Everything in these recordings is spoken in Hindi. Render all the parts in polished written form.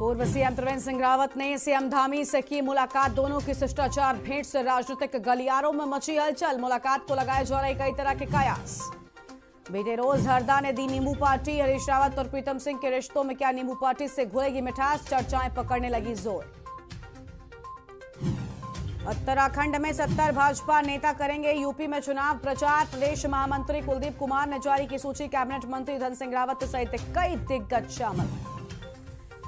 पूर्व सीएम त्रिवेंद्र सिंह रावत ने सीएम धामी से की मुलाकात। दोनों की शिष्टाचार भेंट से राजनीतिक गलियारों में मची हलचल। मुलाकात को लगाए जा रहे कई तरह के कयास। बीते रोज हरदा ने दी नींबू पार्टी। हरीश रावत और प्रीतम सिंह के रिश्तों में क्या नींबू पार्टी से घुलेगी मिठास? चर्चाएं पकड़ने लगी जोर। उत्तराखंड में 70 भाजपा नेता करेंगे यूपी में चुनाव प्रचार। प्रदेश महामंत्री कुलदीप कुमार ने जारी की सूची। कैबिनेट मंत्री धन सिंह रावत सहित कई दिग्गज शामिल।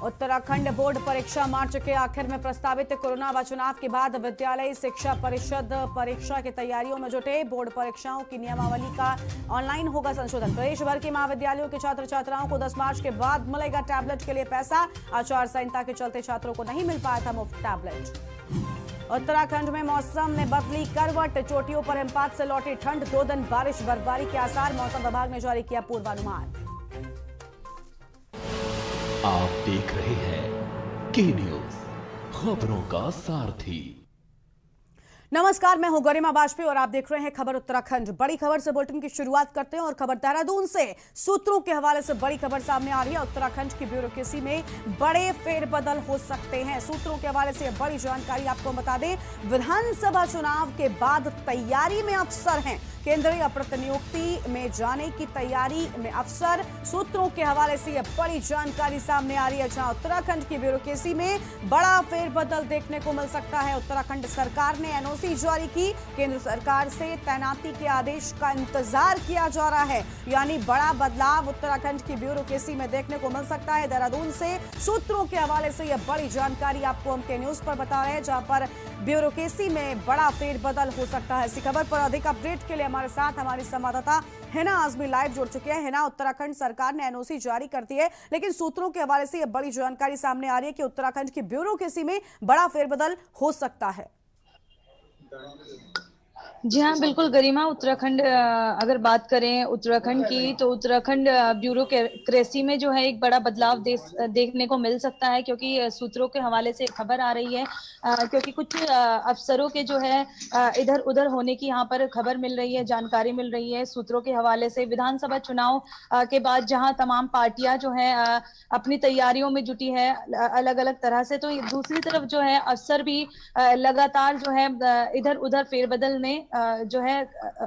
उत्तराखंड बोर्ड परीक्षा मार्च के आखिर में प्रस्तावित। कोरोना व चुनाव के बाद विद्यालय शिक्षा परिषद परीक्षा की तैयारियों में जुटे। बोर्ड परीक्षाओं की नियमावली का ऑनलाइन होगा संशोधन। प्रदेश भर के महाविद्यालयों के छात्र छात्राओं को 10 मार्च के बाद मिलेगा टैबलेट के लिए पैसा। आचार संहिता के चलते छात्रों को नहीं मिल पाया था मुफ्त टैबलेट। उत्तराखंड में मौसम ने बदली करवट। चोटियों पर हिमपात से लौटी ठंड। 2 दिन बारिश बर्फबारी के आसार। मौसम विभाग ने जारी किया पूर्वानुमान। आप देख रहे हैं के न्यूज, खबरों का सारथी। नमस्कार, मैं हूं गरिमा वाजपेयी और आप देख रहे हैं खबर उत्तराखंड। बड़ी खबर से बुलेटिन की शुरुआत करते हैं और खबर देहरादून से। सूत्रों के हवाले से बड़ी खबर सामने आ रही है। उत्तराखंड की ब्यूरोक्रेसी में बड़े फेरबदल हो सकते हैं। सूत्रों के हवाले से बड़ी जानकारी आपको बता दें। विधानसभा चुनाव के बाद तैयारी में अफसर हैं। केंद्रीय प्रतिनियुक्ति में जाने की तैयारी में अफसर। सूत्रों के हवाले से यह बड़ी जानकारी सामने आ रही है, जहां उत्तराखंड की ब्यूरोक्रेसी में बड़ा फेरबदल देखने को मिल सकता है। उत्तराखंड सरकार ने एनओसी जारी की। केंद्र सरकार से तैनाती के आदेश का इंतजार किया जा रहा है, यानी बड़ा बदलाव उत्तराखंड की ब्यूरोक्रेसी में देखने को मिल सकता है। देहरादून से सूत्रों के हवाले से यह बड़ी जानकारी आपको हम के न्यूज पर बता रहे हैं, जहां पर ब्यूरोक्रेसी में बड़ा फेरबदल हो सकता है। इसी खबर पर अधिक अपडेट के लिए हमारे साथ हमारी संवाददाता हिना आजमी लाइव जुड़ चुके हैं। हिना, उत्तराखंड सरकार ने एनओसी जारी कर दी है, लेकिन सूत्रों के हवाले से यह बड़ी जानकारी सामने आ रही है कि उत्तराखंड की ब्यूरोक्रेसी में बड़ा फेरबदल हो सकता है। जी हाँ, बिल्कुल गरिमा। उत्तराखंड अगर बात करें उत्तराखंड की, तो उत्तराखंड ब्यूरोक्रेसी में जो है एक बड़ा बदलाव देखने को मिल सकता है, क्योंकि सूत्रों के हवाले से खबर आ रही है। क्योंकि कुछ अफसरों के जो है इधर उधर होने की यहाँ पर खबर मिल रही है, जानकारी मिल रही है सूत्रों के हवाले से। विधानसभा चुनाव के बाद जहाँ तमाम पार्टियां जो है अपनी तैयारियों में जुटी है अलग अलग तरह से, तो दूसरी तरफ जो है अफसर भी लगातार जो है इधर उधर फेरबदल में जो है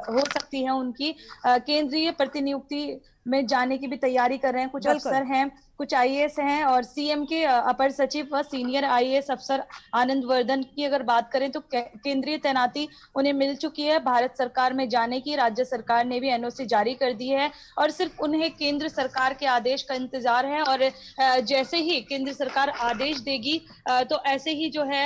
हो सकती है उनकी। केंद्रीय प्रतिनियुक्ति में जाने की भी तैयारी कर रहे हैं कुछ अफसर हैं, कुछ आईएएस हैं। और सीएम के अपर सचिव व सीनियर आईएएस अफसर आनंद वर्धन की अगर बात करें तो केंद्रीय तैनाती उन्हें मिल चुकी है। भारत सरकार में जाने की राज्य सरकार ने भी एनओसी जारी कर दी है और सिर्फ उन्हें केंद्र सरकार के आदेश का इंतजार है। और जैसे ही केंद्र सरकार आदेश देगी तो ऐसे ही जो है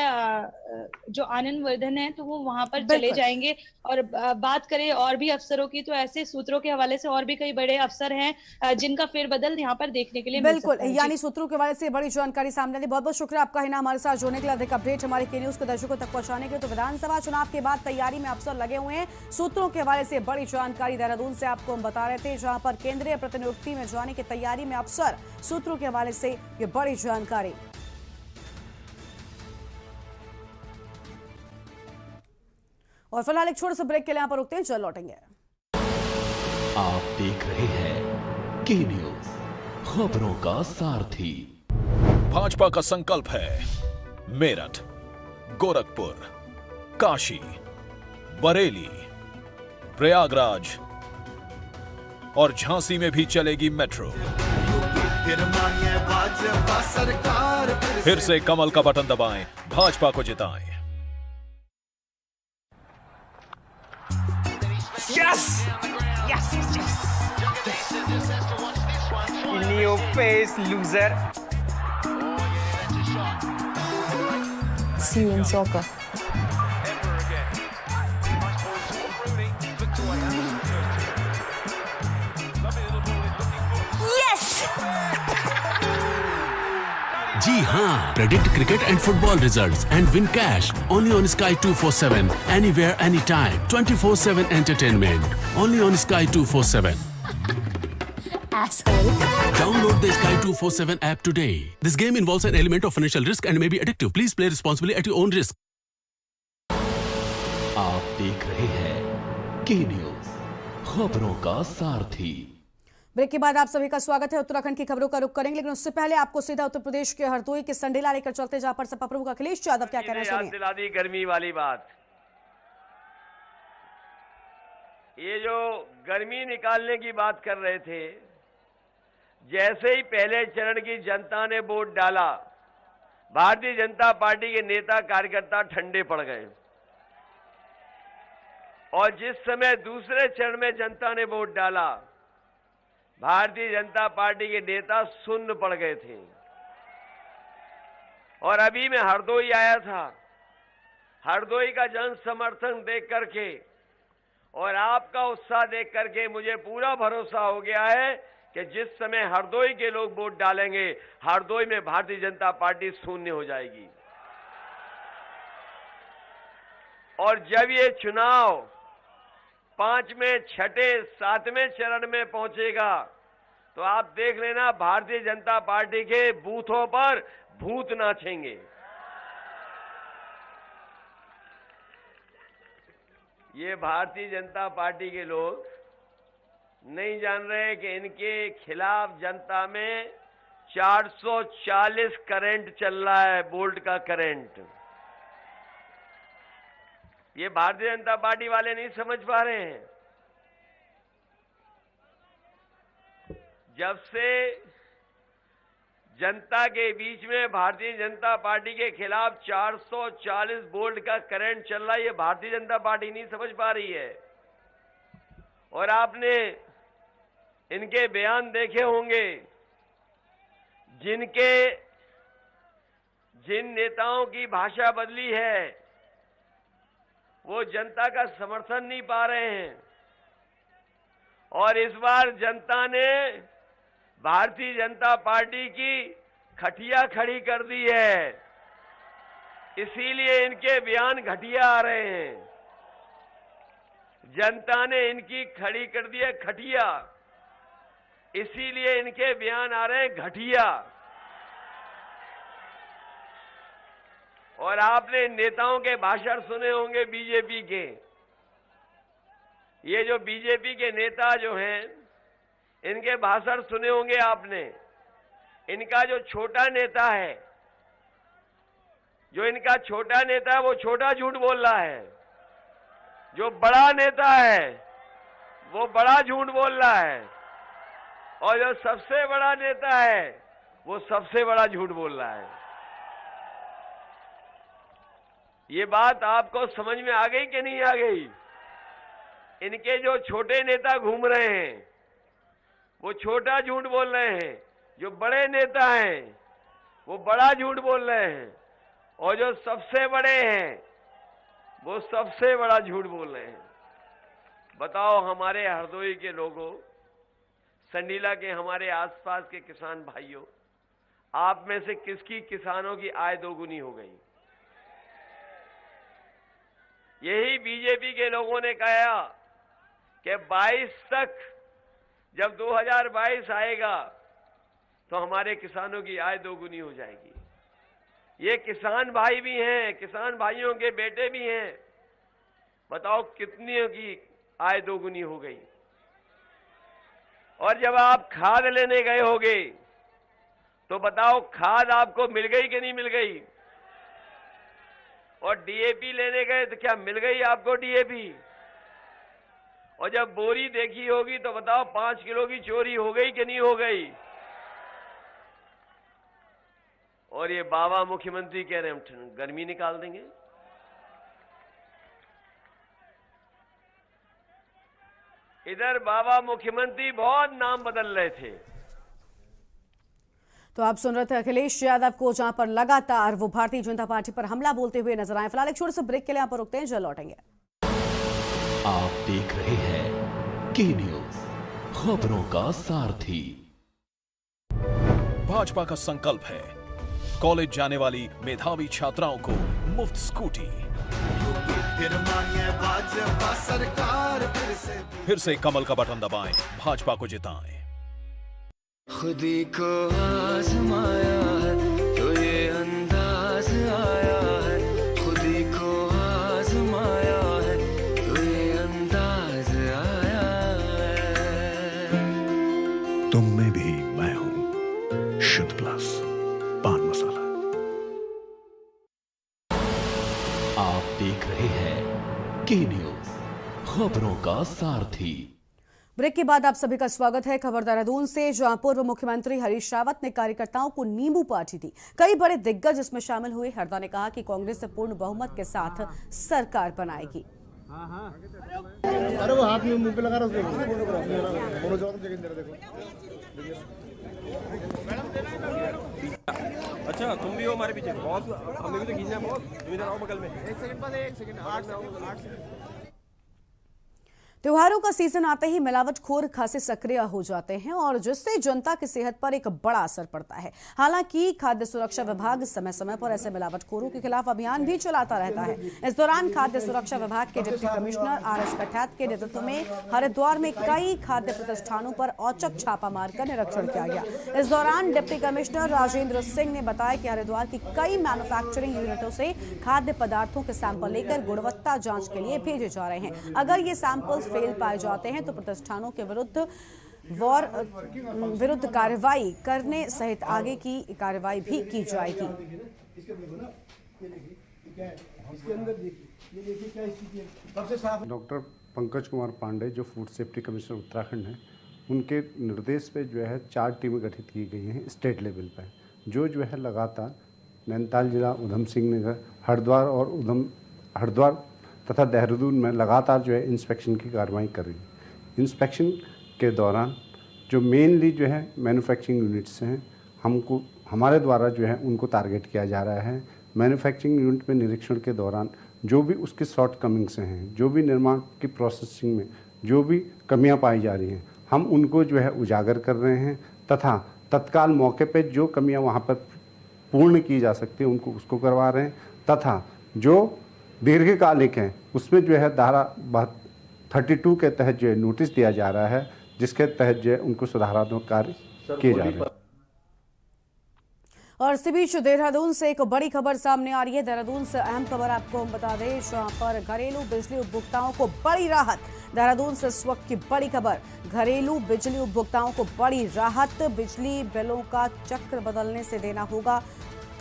जो आनंद वर्धन है तो वो वहां पर चले जाएंगे। और बात करें और भी अफसरों की, तो ऐसे सूत्रों के हवाले से और भी कई बड़े अफसर हैं जिनका फेरबदल यहाँ पर देखने के लिए मिल सकता है। यानी सूत्रों के हवाले से बड़ी जानकारी सामने आई। बहुत बहुत शुक्रिया आपका हिना, हमारे साथ जुड़ने के लिए। अधिक अपडेट हमारे के न्यूज के दर्शकों तक पहुंचाने के लिए। तो विधानसभा चुनाव के बाद तैयारी में अफसर लगे हुए हैं। सूत्रों के हवाले से बड़ी जानकारी देहरादून से आपको हम बता रहे थे, जहां पर केंद्रीय प्रतिनियुक्ति में जाने की तैयारी में अफसर। सूत्रों के हवाले से ये बड़ी जानकारी। और फिलहाल एक छोटे से ब्रेक के लिए यहाँ पर रुकते हैं, चल लौटेंगे। आप देख रहे हैं के न्यूज, खबरों का सारथी। भाजपा का संकल्प है मेरठ, गोरखपुर, काशी, बरेली, प्रयागराज और झांसी में भी चलेगी मेट्रो। फिर से कमल का बटन दबाएं, भाजपा को जिताएं। Yes! Yes, yes, yes. In your face, loser. See you in soccer. Yes! जी हाँ, predict cricket and football results and win cash only on Sky 247. Anywhere, anytime. 24/7 entertainment. Only on Sky 247. Asshole. Download the Sky 247 app today. This game involves an element of financial risk and may be addictive. Please play responsibly at your own risk. आप देख रहे हैं के न्यूज, खबरों का सारथी। ब्रेक के बाद आप सभी का स्वागत है। उत्तराखंड की खबरों का रुख करेंगे, लेकिन उससे पहले आपको सीधा उत्तर प्रदेश के हरदोई के संडेला लेकर चलते, जहां पर सपा प्रमुख अखिलेश यादव क्या कहना याद दिला दी गर्मी वाली बात। ये जो गर्मी निकालने की बात कर रहे थे, जैसे ही पहले चरण की जनता ने वोट डाला, भारतीय जनता पार्टी के नेता कार्यकर्ता ठंडे पड़ गए, और जिस समय दूसरे चरण में जनता ने वोट डाला, भारतीय जनता पार्टी के नेता सुन्न पड़ गए थे। और अभी मैं हरदोई आया था, हरदोई का जन समर्थन देख करके और आपका उत्साह देख करके मुझे पूरा भरोसा हो गया है कि जिस समय हरदोई के लोग वोट डालेंगे, हरदोई में भारतीय जनता पार्टी शून्य हो जाएगी। और जब ये चुनाव 5वें, 6ठे, 7वें चरण में पहुंचेगा, तो आप देख लेना भारतीय जनता पार्टी के बूथों पर भूत नाचेंगे। ये भारतीय जनता पार्टी के लोग नहीं जान रहे कि इनके खिलाफ जनता में 440 करंट चल रहा है, वोल्ट का करंट। ये भारतीय जनता पार्टी वाले नहीं समझ पा रहे हैं। जब से जनता के बीच में भारतीय जनता पार्टी के खिलाफ 440 वोल्ट का करंट चल रहा है, ये भारतीय जनता पार्टी नहीं समझ पा रही है। और आपने इनके बयान देखे होंगे, जिन नेताओं की भाषा बदली है, वो जनता का समर्थन नहीं पा रहे हैं। और इस बार जनता ने भारतीय जनता पार्टी की खटिया खड़ी कर दी है, इसीलिए इनके बयान घटिया आ रहे हैं। जनता ने इनकी खड़ी कर दी है खटिया, इसीलिए इनके बयान आ रहे हैं घटिया। और आपने नेताओं के भाषण सुने होंगे बीजेपी के। ये जो बीजेपी के नेता जो हैं, इनके भाषण सुने होंगे आपने। इनका जो छोटा नेता है, वो छोटा झूठ बोल रहा है। जो बड़ा नेता है, वो बड़ा झूठ बोल रहा है। और जो सबसे बड़ा नेता है, वो सबसे बड़ा झूठ बोल रहा है। ये बात आपको समझ में आ गई कि नहीं आ गई? इनके जो छोटे नेता घूम रहे हैं, वो छोटा झूठ बोल रहे हैं। जो बड़े नेता हैं, वो बड़ा झूठ बोल रहे हैं। और जो सबसे बड़े हैं, वो सबसे बड़ा झूठ बोल रहे हैं। बताओ हमारे हरदोई के लोगों, संडीला के हमारे आसपास के किसान भाइयों, आप में से किसकी किसानों की आय दोगुनी हो गई? यही बीजेपी के लोगों ने कहा कि 22 तक, जब 2022 आएगा, तो हमारे किसानों की आय दोगुनी हो जाएगी। ये किसान भाई भी हैं, किसान भाइयों के बेटे भी हैं। बताओ कितनी की आय दोगुनी हो गई? और जब आप खाद लेने गए होगे, तो बताओ खाद आपको मिल गई कि नहीं मिल गई? और डीएपी लेने गए तो क्या मिल गई आपको डीएपी? और जब बोरी देखी होगी, तो बताओ 5 किलो की चोरी हो गई कि नहीं हो गई? और ये बाबा मुख्यमंत्री कह रहे हैं हम गर्मी निकाल देंगे। इधर बाबा मुख्यमंत्री बहुत नाम बदल रहे थे। तो आप सुन रहे थे अखिलेश यादव को, जहां पर लगातार वो भारतीय जनता पार्टी पर हमला बोलते हुए नजर आए। फिलहाल एक छोटे से ब्रेक के लिए यहां पर रुकते हैं, जल्द लौटेंगे। आप देख रहे हैं के न्यूज, खबरों का सारथी। भाजपा का संकल्प है कॉलेज जाने वाली मेधावी छात्राओं को मुफ्त स्कूटी। फिर से कमल का बटन दबाएं, भाजपा को जिताएं। खुदी को आजमाया है तो ये अंदाज आया है, खुदी को आजमाया है तो ये अंदाज आया है। की न्यूज, खबरों का सारथी। ब्रेक के बाद आप सभी का स्वागत है। खबर देहरादून से, जहां पूर्व मुख्यमंत्री हरीश रावत ने कार्यकर्ताओं को नींबू पार्टी दी। कई बड़े दिग्गज इसमें शामिल हुए। हरदा ने कहा कि कांग्रेस से पूर्ण बहुमत के साथ सरकार बनाएगी। अरे वो हाथ में मुंह पे लगा रहा अच्छा, तुम भी हो हमारे पीछे। बहुत हमें भी तो खींचना है बहुत। तुम इधर आओ बगल में। एक सेकंड बाद 1 सेकंड 8 सेकंड। त्योहारों का सीजन आते ही मिलावटखोर खासे सक्रिय हो जाते हैं और जिससे जनता की सेहत पर एक बड़ा असर पड़ता है। हालांकि खाद्य सुरक्षा विभाग समय समय पर ऐसे मिलावटखोरों के खिलाफ अभियान भी चलाता रहता है। इस दौरान खाद्य सुरक्षा विभाग के डिप्टी कमिश्नर RS कठैत के नेतृत्व में हरिद्वार में कई खाद्य प्रतिष्ठानों पर औचक छापा मारकर निरीक्षण किया गया। इस दौरान डिप्टी कमिश्नर राजेंद्र सिंह ने बताया कि हरिद्वार की कई मैन्युफैक्चरिंग यूनिटों से खाद्य पदार्थों के सैंपल लेकर गुणवत्ता जांच के लिए भेजे जा रहे हैं। अगर ये सैंपल्स फेल पाए जाते हैं तो प्रतिष्ठानों के विरुद्ध कार्रवाई करने सहित आगे की कार्रवाई भी की जाएगी। डॉक्टर पंकज कुमार पांडे जो फूड सेफ्टी कमिश्नर उत्तराखंड है, उनके निर्देश पे जो है 4 टीमें गठित की गई हैं स्टेट लेवल पर, जो है लगातार नैनीताल जिला, उधम सिंह नगर, हरिद्वार तथा देहरादून में लगातार जो है इंस्पेक्शन की कार्रवाई कर रही है। इंस्पेक्शन के दौरान जो मेनली जो है मैन्युफैक्चरिंग यूनिट्स हैं, हमारे द्वारा जो है उनको टारगेट किया जा रहा है। मैन्युफैक्चरिंग यूनिट में निरीक्षण के दौरान जो भी उसकी शॉर्ट कमिंग्स हैं, जो भी निर्माण की प्रोसेसिंग में जो भी कमियां पाई जा रही हैं, हम उनको जो है उजागर कर रहे हैं तथा तत्काल मौके पे जो कमियां वहाँ पर पूर्ण की जा सकती है उनको उसको करवा रहे हैं तथा जो दीर्घकालिक हैं उसमें जो है धारा 32 के तहत जो है नोटिस दिया जा रहा है, जिसके तहत जो है उनको सुधारात्मक कार्य किए जा रहे हैं। और इसी बीच देहरादून से एक बड़ी खबर सामने आ रही है। देहरादून से अहम खबर आपको हम बता दें, जहां पर घरेलू बिजली उपभोक्ताओं को बड़ी राहत। देहरादून से इस वक्त की बड़ी खबर, घरेलू बिजली उपभोक्ताओं को बड़ी राहत। बिजली बिलों का चक्र बदलने से देना होगा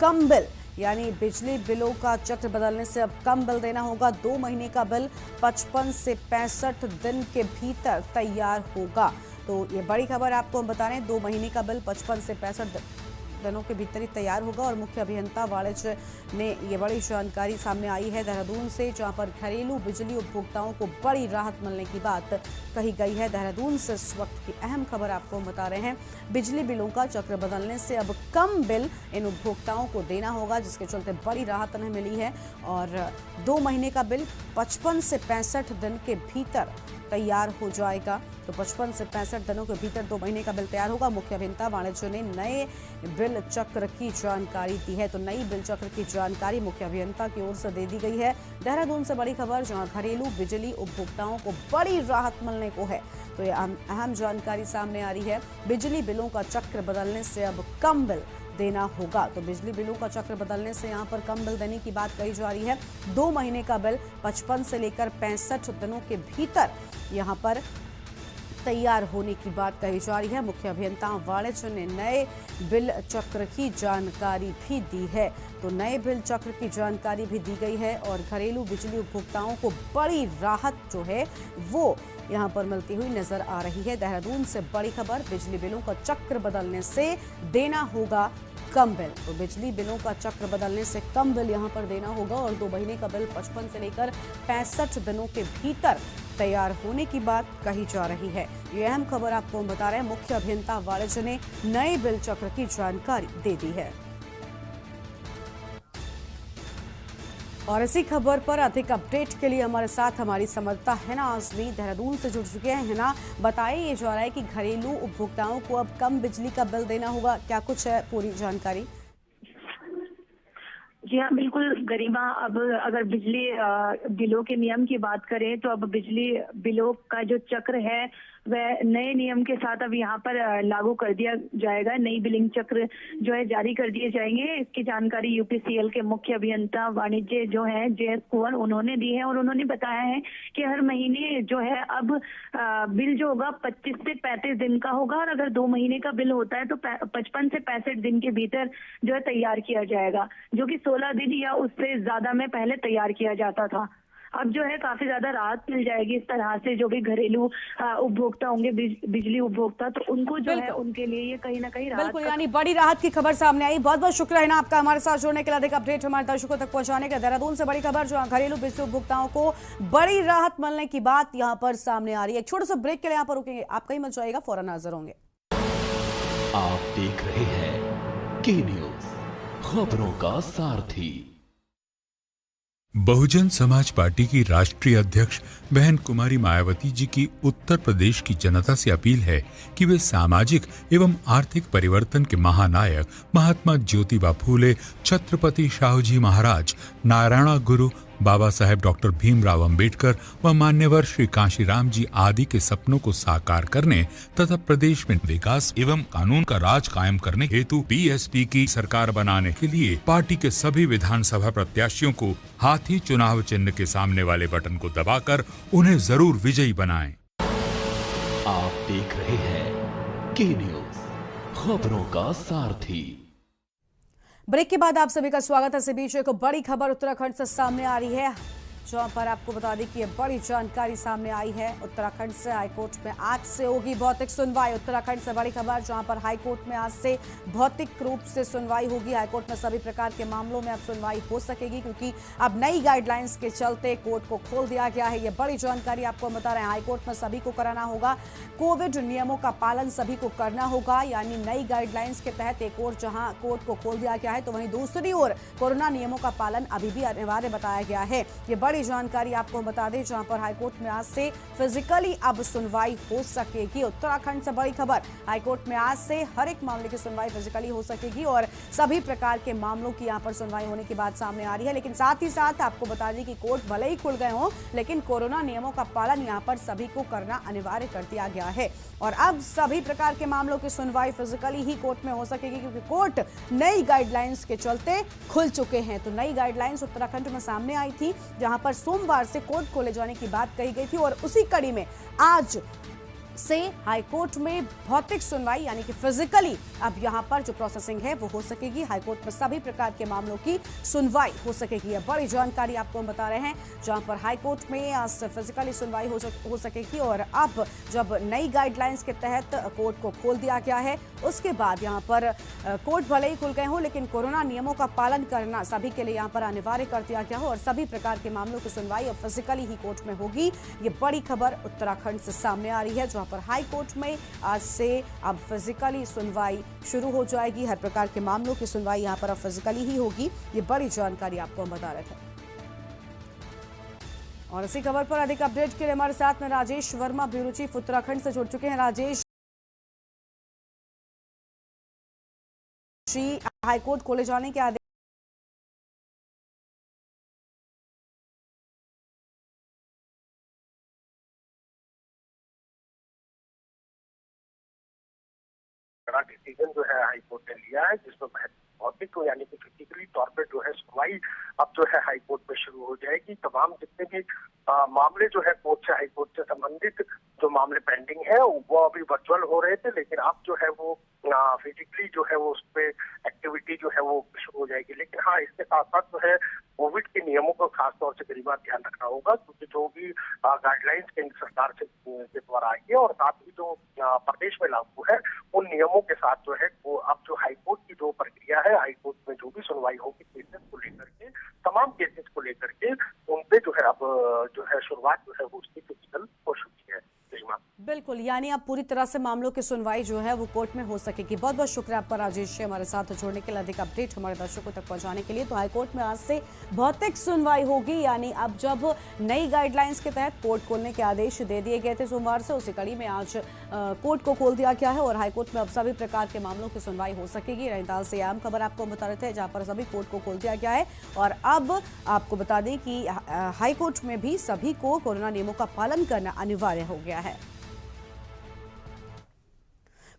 कम बिल, यानी बिजली बिलों का चक्र बदलने से अब कम बिल देना होगा। 2 महीने का बिल 55 से 65 दिन के भीतर तैयार होगा। तो ये बड़ी खबर आपको हम बता रहे हैं, 2 महीने का बिल 55 से 65 दिनों के भीतर ही तैयार होगा। और मुख्य अभियंता वाणिज्य ने ये बड़ी जानकारी सामने आई है देहरादून से, जहां पर घरेलू बिजली उपभोक्ताओं को बड़ी राहत मिलने की बात कही गई है। देहरादून से इस वक्त की अहम खबर आपको हम बता रहे हैं, बिजली बिलों का चक्र बदलने से अब कम बिल इन उपभोक्ताओं को देना होगा, जिसके चलते बड़ी राहत उन्हें मिली है। और 2 महीने का बिल 55 से 65 दिन के भीतर तैयार हो जाएगा। तो 55 से 65 दिनों के भीतर 2 महीने का बिल तैयार होगा। मुख्य अभियंता वाणिज्य ने नए बिल चक्र की जानकारी दी है। तो नई बिल चक्र की जानकारी मुख्य अभियंता की ओर से दे दी गई है। देहरादून से बड़ी खबर, जहां घरेलू बिजली उपभोक्ताओं को बड़ी राहत मिलने को है। तो ये अहम जानकारी सामने आ रही है। बिजली बिलों का चक्र बदलने से अब कम बिल देना होगा। तो बिजली बिलों का चक्र बदलने से यहाँ पर कम बिल देने की बात कही जा रही है। 2 महीने का बिल 55 से लेकर 65 दिनों के भीतर यहाँ पर तैयार होने की बात कही जा रही है। मुख्य अभियंता वाणिज्य ने नए बिल चक्र की जानकारी भी दी है। तो नए बिल चक्र की जानकारी भी दी गई है और घरेलू बिजली उपभोक्ताओं को बड़ी राहत जो है वो यहाँ पर मिलती हुई नजर आ रही है। देहरादून से बड़ी खबर, बिजली बिलों का चक्र बदलने से देना होगा कम बिल। तो बिजली बिलों का चक्र बदलने से कम बिल यहाँ पर देना होगा और 2 महीने का बिल 55 से लेकर 65 दिनों के भीतर तैयार होने की बात कही जा रही है। ये अहम खबर आपको हम बता रहे हैं, मुख्य अभियंता वाणिज्य ने नए बिल चक्र की जानकारी दे दी है। और इसी खबर पर अधिक अपडेट के लिए हमारे साथ हमारी संवाददाता हिना आजमी देहरादून से जुड़ चुके हैं। हिना, बताइए, ये जा रहा है कि घरेलू उपभोक्ताओं को अब कम बिजली का बिल देना होगा, क्या कुछ है पूरी जानकारी? जी हाँ, बिल्कुल गरिमा। अब अगर बिजली बिलों के नियम की बात करें तो अब बिजली बिलों का जो चक्र है वह नए नियम के साथ अब यहाँ पर लागू कर दिया जाएगा। नई बिलिंग चक्र जो है जारी कर दिए जाएंगे। इसकी जानकारी यूपीसीएल के मुख्य अभियंता वाणिज्य जो है JS कुंवर उन्होंने दी है और उन्होंने बताया है कि हर महीने जो है अब बिल जो होगा 25 से 35 दिन का होगा और अगर 2 महीने का बिल होता है तो 55 से 65 दिन के भीतर जो है तैयार किया जाएगा, जो कि 16 दिन या उससे ज्यादा में पहले तैयार किया जाता था। अब जो है काफी ज्यादा राहत मिल जाएगी इस तरह से। जो भी घरेलू उपभोक्ता होंगे, बिजली उपभोक्ता, तो उनको जो है उनके लिए ये कहीं ना कहीं राहत, बिल्कुल, यानी बड़ी राहत की खबर सामने आई। बहुत बहुत शुक्रिया है ना आपका हमारे साथ जुड़ने के लिए, अधिक अपडेट हमारे दर्शकों तक पहुंचाने के। देहरादून से बड़ी खबर, जो घरेलू बिजली उपभोक्ताओं को बड़ी राहत मिलने की बात यहां पर सामने आ रही है। एक छोटे से ब्रेक के लिए यहां पर रुकेंगे, आप कहीं मत जाइएगा, फौरन हाजिर होंगे। आप देख रहे हैं के न्यूज, खबरों का सारथी। बहुजन समाज पार्टी की राष्ट्रीय अध्यक्ष बहन कुमारी मायावती जी की उत्तर प्रदेश की जनता से अपील है कि वे सामाजिक एवं आर्थिक परिवर्तन के महानायक महात्मा ज्योतिबा फूले, छत्रपति शाहूजी महाराज, नारायण गुरु, बाबा साहेब डॉक्टर भीमराव अंबेडकर व मान्यवर श्री कांशीराम जी आदि के सपनों को साकार करने तथा प्रदेश में विकास एवं कानून का राज कायम करने हेतु बीएसपी की सरकार बनाने के लिए पार्टी के सभी विधानसभा प्रत्याशियों को हाथी चुनाव चिन्ह के सामने वाले बटन को दबाकर उन्हें जरूर विजयी बनाएं। आप देख रहे हैं के न्यूज, खबरों का सारथी। ब्रेक के बाद आप सभी का स्वागत है। इस बीच एक बड़ी खबर उत्तराखंड से सामने आ रही है, जहां पर आपको बता दें कि ये बड़ी जानकारी सामने आई है। उत्तराखंड से हाईकोर्ट में आज से होगी भौतिक सुनवाई। उत्तराखंड से बड़ी खबर, जहां पर हाईकोर्ट में आज से भौतिक रूप से सुनवाई होगी। हाईकोर्ट में सभी प्रकार के मामलों में अब सुनवाई हो सकेगी, क्योंकि अब नई गाइडलाइंस के चलते कोर्ट को खोल दिया गया है। ये बड़ी जानकारी आपको बता रहे हैं। हाईकोर्ट में सभी को कराना होगा, कोविड नियमों का पालन सभी को करना होगा। यानी नई गाइडलाइंस के तहत एक और जहां कोर्ट को खोल दिया गया है, तो वहीं दूसरी ओर कोरोना नियमों का पालन अभी भी अनिवार्य बताया गया है। ये बड़ी जानकारी आपको बता दें, जहां पर हाईकोर्ट में आज से फिजिकली अब सुनवाई हो सकेगी। उत्तराखंड से बड़ी खबर, हाईकोर्ट में आज से हर एक मामले की सुनवाई फिजिकली हो सकेगी और सभी प्रकार के मामलों की यहां पर सुनवाई होने की बात सामने आ रही है। लेकिन साथ ही साथ आपको बता दें कि कोर्ट भले ही खुल गए हों, लेकिन कोरोना नियमों का पालन यहां पर सभी को करना अनिवार्य कर दिया गया है। और अब सभी प्रकार के मामलों की सुनवाई फिजिकली ही कोर्ट में हो सकेगी, क्योंकि कोर्ट नई गाइडलाइंस के चलते खुल चुके हैं। तो नई गाइडलाइंस उत्तराखंड में सामने आई थी, जहां पर सोमवार से कोर्ट खोले जाने की बात कही गई थी और उसी कड़ी में आज से हाईकोर्ट में भौतिक सुनवाई यानी कि फिजिकली अब यहां पर जो प्रोसेसिंग है वो हो सकेगी। हाईकोर्ट में सभी प्रकार के मामलों की सुनवाई हो सकेगी। यह बड़ी जानकारी आपको हम बता रहे हैं, जहां पर हाईकोर्ट में आज से फिजिकली सुनवाई हो सकेगी। और अब जब नई गाइडलाइंस के तहत कोर्ट को खोल दिया गया है, उसके बाद यहां पर कोर्ट भले ही खुल गए हों, लेकिन कोरोना नियमों का पालन करना सभी के लिए यहां पर अनिवार्य कर दिया गया हो और सभी प्रकार के मामलों की सुनवाई अब फिजिकली ही कोर्ट में होगी। ये बड़ी खबर उत्तराखंड से सामने आ रही है, जहां पर हाई कोर्ट में आज से अब फिजिकली सुनवाई शुरू हो जाएगी। हर प्रकार के मामलों की सुनवाई यहां पर अब फिजिकली ही होगी। ये बड़ी जानकारी आपको हम बता रहे थे। और इसी खबर पर अधिक अपडेट के लिए हमारे साथ में राजेश वर्मा, ब्यूरो चीफ उत्तराखंड से जुड़ चुके हैं। राजेश जी, हाईकोर्ट खोले जाने के आदेश डिसीजन जो है हाईकोर्ट ने लिया है, जिसमें भौतिक यानी कि फिजिकली तौर पर जो है सुनवाई अब जो है हाईकोर्ट में शुरू हो जाएगी। तमाम जितने भी मामले जो है कोर्ट से हाईकोर्ट से संबंधित जो मामले पेंडिंग है वो अभी वर्चुअल हो रहे थे, लेकिन अब जो है वो फिजिकली जो है वो उस पर एक्टिविटी जो है वो शुरू हो जाएगी। लेकिन हाँ, इसके साथ साथ जो है कोविड के नियमों को खासतौर से गरीबा ध्यान रखना होगा, क्योंकि जो भी गाइडलाइंस केंद्र सरकार के द्वारा आई है और साथ ही जो प्रदेश में लागू है, उन नियमों के साथ जो है वो अब जो हाईकोर्ट की जो प्रक्रिया है, हाईकोर्ट में जो भी सुनवाई होगी केसेस को लेकर के, तमाम केसेस को लेकर के, उन पे जो है अब जो है शुरुआत जो है वो उसकी फिजिकल हो चुकी है। बिल्कुल, यानी अब पूरी तरह से मामलों की सुनवाई जो है वो कोर्ट में हो सकेगी। बहुत बहुत शुक्रिया आपका राजेश, हमारे साथ जुड़ने के लिए, अधिक अपडेट हमारे दर्शकों तक पहुंचाने के लिए। तो हाईकोर्ट में आज से भौतिक सुनवाई होगी, यानी अब जब नई गाइडलाइंस के तहत कोर्ट खोलने के आदेश दे दिए गए थे सोमवार से, उसी कड़ी में आज कोर्ट को खोल दिया गया है और हाईकोर्ट में अब सभी प्रकार के मामलों की सुनवाई हो सकेगी। नैनीताल से अहम खबर आपको बता रहे थे, जहाँ पर सभी कोर्ट को खोल दिया गया है और अब आपको बता दें कि हाईकोर्ट में भी सभी को कोरोना नियमों का पालन करना अनिवार्य हो गया है।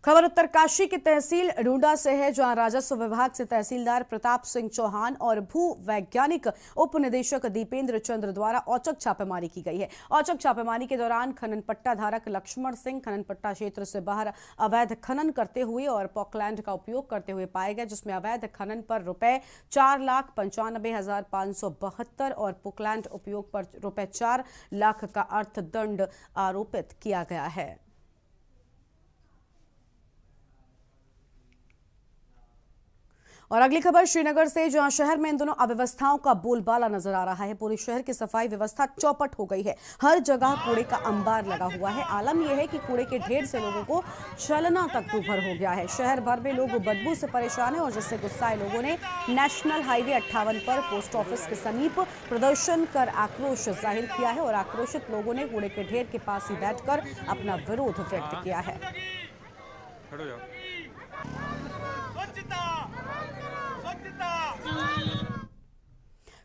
खबर उत्तरकाशी की तहसील डूंडा से है, जहां राजस्व विभाग से तहसीलदार प्रताप सिंह चौहान और भू वैज्ञानिक उप निदेशक दीपेंद्र चंद्र द्वारा औचक छापेमारी की गई है। औचक छापेमारी के दौरान खनन पट्टा धारक लक्ष्मण सिंह खनन पट्टा क्षेत्र से बाहर अवैध खनन करते हुए और पॉकलैंड का उपयोग करते हुए पाए गए, जिसमें अवैध खनन पर रुपए 4,95,572 और पोकलैंड उपयोग पर रुपए 4 लाख का अर्थदंड आरोपित किया गया है। और अगली खबर श्रीनगर से, जहां शहर में इन दोनों अव्यवस्थाओं का बोलबाला नजर आ रहा है। पूरे शहर की सफाई व्यवस्था चौपट हो गई है। हर जगह कूड़े का अंबार लगा हुआ है। आलम यह है कि कूड़े के ढेर से लोगों को चलना तक दूभर हो गया है। शहर भर में लोग बदबू से परेशान है और जिससे गुस्साए लोगों ने नेशनल हाईवे 58 पर पोस्ट ऑफिस के समीप प्रदर्शन कर आक्रोश जाहिर किया है और आक्रोशित लोगों ने कूड़े के ढेर के पास ही बैठकर अपना विरोध व्यक्त किया है।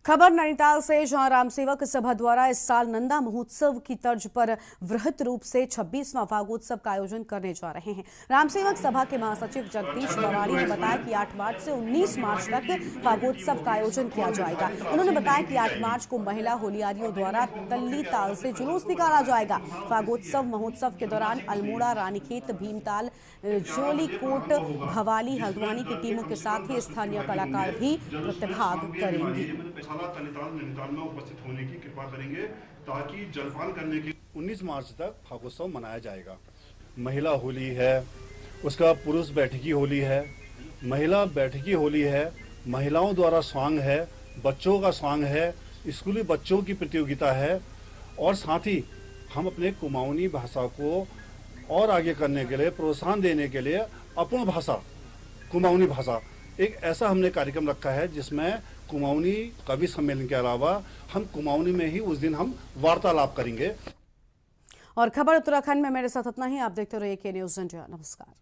खबर नैनीताल से, जहां रामसेवक सभा द्वारा इस साल नंदा महोत्सव की तर्ज पर वृहत रूप से 26वां फागोत्सव का आयोजन करने जा रहे हैं। रामसेवक सभा के महासचिव जगदीश बराड़ी ने बताया कि 8 मार्च से 19 मार्च तक फागोत्सव का आयोजन किया जाएगा। उन्होंने बताया कि 8 मार्च को महिला होलियारियों द्वारा तल्ली ताल से जुलूस निकाला जाएगा। फागोत्सव महोत्सव के दौरान अल्मोड़ा, रानीखेत, भीमताल, जोलीकोट, भवाली, हल्द्वानी की टीमों के साथ ही स्थानीय कलाकार भी प्रतिभाग करेंगे। नैनीताल में उपस्थित होने की कृपा करेंगे ताकि जलपान करने की 19 मार्च तक फागोत्सव मनाया जाएगा। महिला होली है, उसका पुरुष बैठकी होली है, महिला बैठकी होली है, महिलाओं द्वारा स्वांग है, बच्चों का स्वांग है, स्कूली बच्चों की प्रतियोगिता है और साथ ही हम अपने कुमाऊनी भाषा को और आगे करने के लिए, प्रोत्साहन देने के लिए अपूर्ण भाषा, कुमाऊनी भाषा, एक ऐसा हमने कार्यक्रम रखा है जिसमें कुमाऊनी कवि सम्मेलन के अलावा हम कुमाऊनी में ही उस दिन हम वार्तालाप करेंगे। और खबर उत्तराखंड में मेरे साथ इतना ही। आप देखते रहिए के न्यूज़ इंडिया। नमस्कार।